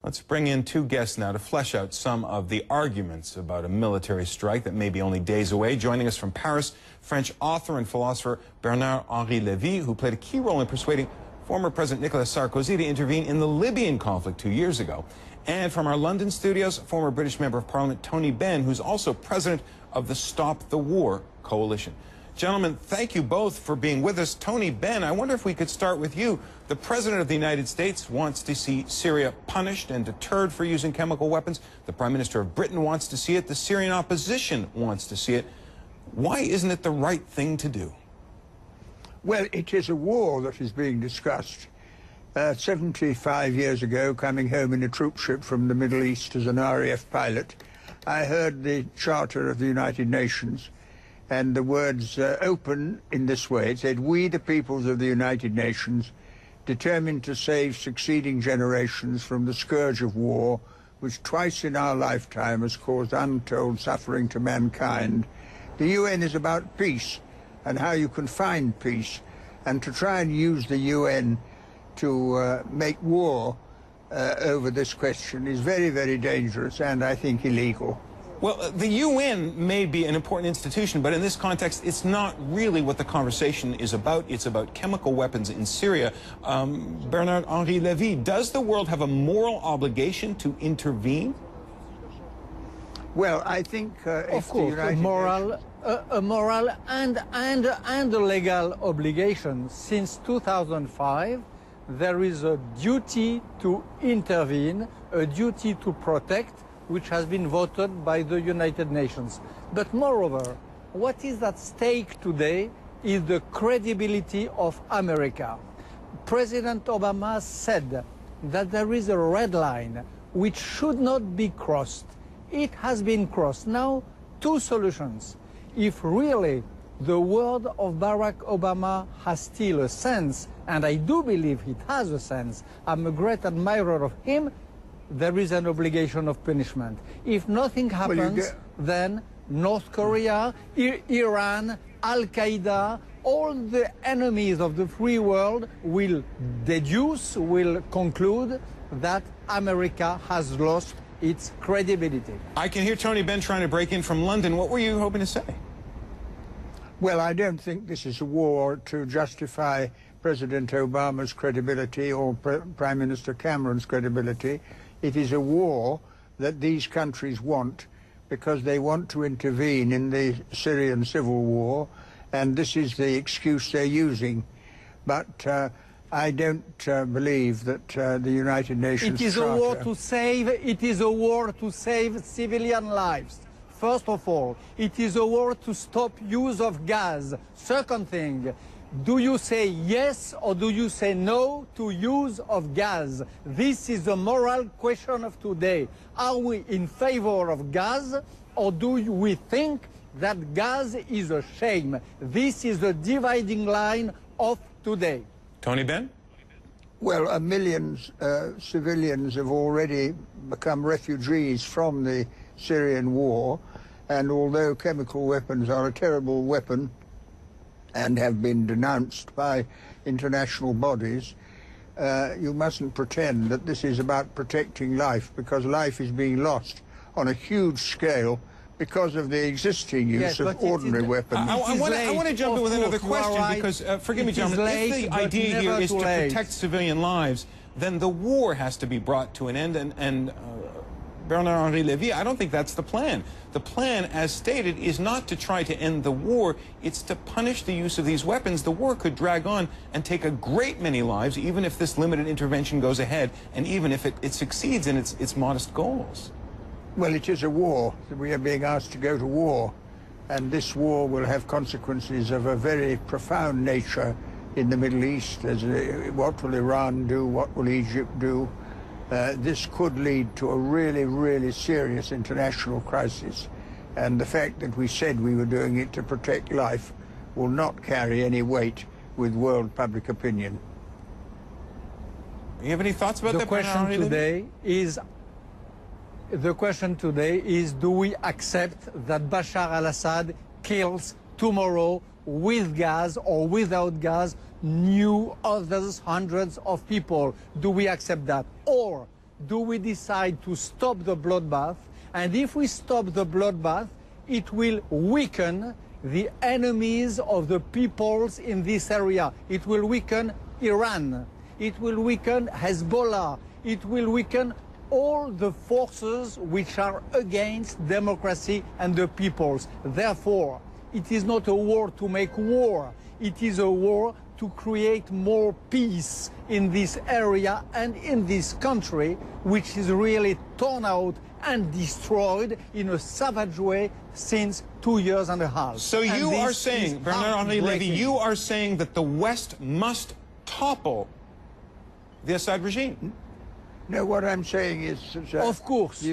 Let's bring in two guests now to flesh out some of the arguments about a military strike that may be only days away. Joining us from Paris, French author and philosopher Bernard-Henri Lévy, who played a key role in persuading former President Nicolas Sarkozy to intervene in the Libyan conflict 2 years ago. And from our London studios, former British Member of Parliament Tony Benn, who's also president of the Stop the War Coalition. Gentlemen, thank you both for being with us. Tony Benn, I wonder if we could start with you. The President of the United States wants to see Syria punished and deterred for using chemical weapons. The Prime Minister of Britain wants to see it. The Syrian opposition wants to see it. Why isn't it the right thing to do? Well, it is a war that is being discussed. 75 years ago, coming home in a troop ship from the Middle East as an RAF pilot, I heard the Charter of the United Nations, and the words open in this way. It said, "We, the peoples of the United Nations, determined to save succeeding generations from the scourge of war, which twice in our lifetime has caused untold suffering to mankind. The UN is about peace and how you can find peace, and to try and use the UN to make war over this question is very, very dangerous and I think illegal." Well, the UN may be an important institution, but in this context, it's not really what the conversation is about. It's about chemical weapons in Syria. Bernard-Henri Lévy, does the world have a moral obligation to intervene? Well, I think of course, a moral and a legal obligation. Since 2005, there is a duty to intervene, a duty to protect, which has been voted by the United Nations. But moreover, what is at stake today is the credibility of America. President Obama said that there is a red line which should not be crossed. It has been crossed. Now, two solutions. If really the word of Barack Obama has still a sense, and I do believe it has a sense, I'm a great admirer of him, there is an obligation of punishment. If nothing happens, then North Korea, Iran, Al-Qaeda, all the enemies of the free world will deduce, will conclude that America has lost its credibility. I can hear Tony Benn trying to break in from London. What were you hoping to say? Well, I don't think this is a war to justify President Obama's credibility or Prime Minister Cameron's credibility. It is a war that these countries want because they want to intervene in the Syrian civil war, and this is the excuse they're using. But I don't believe that the United Nations It is Charter... a war to save. It is a war to save civilian lives. First of all, it is a war to stop use of gas. Second thing, do you say yes or do you say no to use of gas? This is the moral question of today. Are we in favor of gas or do we think that gas is a shame? This is the dividing line of today. Tony Benn? Well, millions of civilians have already become refugees from the Syrian war, and although chemical weapons are a terrible weapon and have been denounced by international bodies, you mustn't pretend that this is about protecting life, because life is being lost on a huge scale because of the existing use of ordinary weapons. I want to jump in with another question because, forgive me, gentlemen, if the idea here is to protect civilian lives, then the war has to be brought to an end, and Bernard-Henri Lévy, I don't think that's the plan. The plan, as stated, is not to try to end the war, it's to punish the use of these weapons. The war could drag on and take a great many lives, even if this limited intervention goes ahead, and even if it succeeds in its modest goals. Well, it is a war. We are being asked to go to war, and this war will have consequences of a very profound nature in the Middle East. What will Iran do? What will Egypt do? This could lead to a really, really serious international crisis. And the fact that we said we were doing it to protect life will not carry any weight with world public opinion. You have any thoughts about that? The question today is, do we accept that Bashar al-Assad kills tomorrow with gas or without gas new others, hundreds of people? Do we accept that? Or do we decide to stop the bloodbath. And if we stop the bloodbath, it will weaken the enemies of the peoples in this area. It will weaken Iran. It will weaken Hezbollah. It will weaken all the forces which are against democracy and the peoples. Therefore, it is not a war to make war. It is a war to create more peace in this area and in this country, which is really torn out and destroyed in a savage way since 2.5 years. So you are saying, Bernard-Henri Lévy, you are saying that the West must topple the Assad regime? No, what I'm saying is that of course,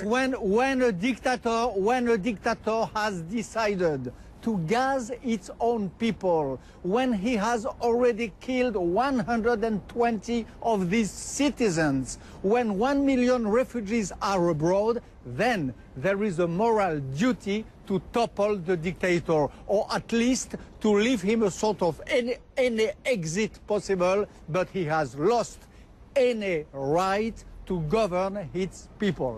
when a dictator has decided to gas its own people, when he has already killed 120 of these citizens, when 1 million refugees are abroad, then there is a moral duty to topple the dictator, or at least to leave him a sort of any exit possible, but he has lost any right to govern its people.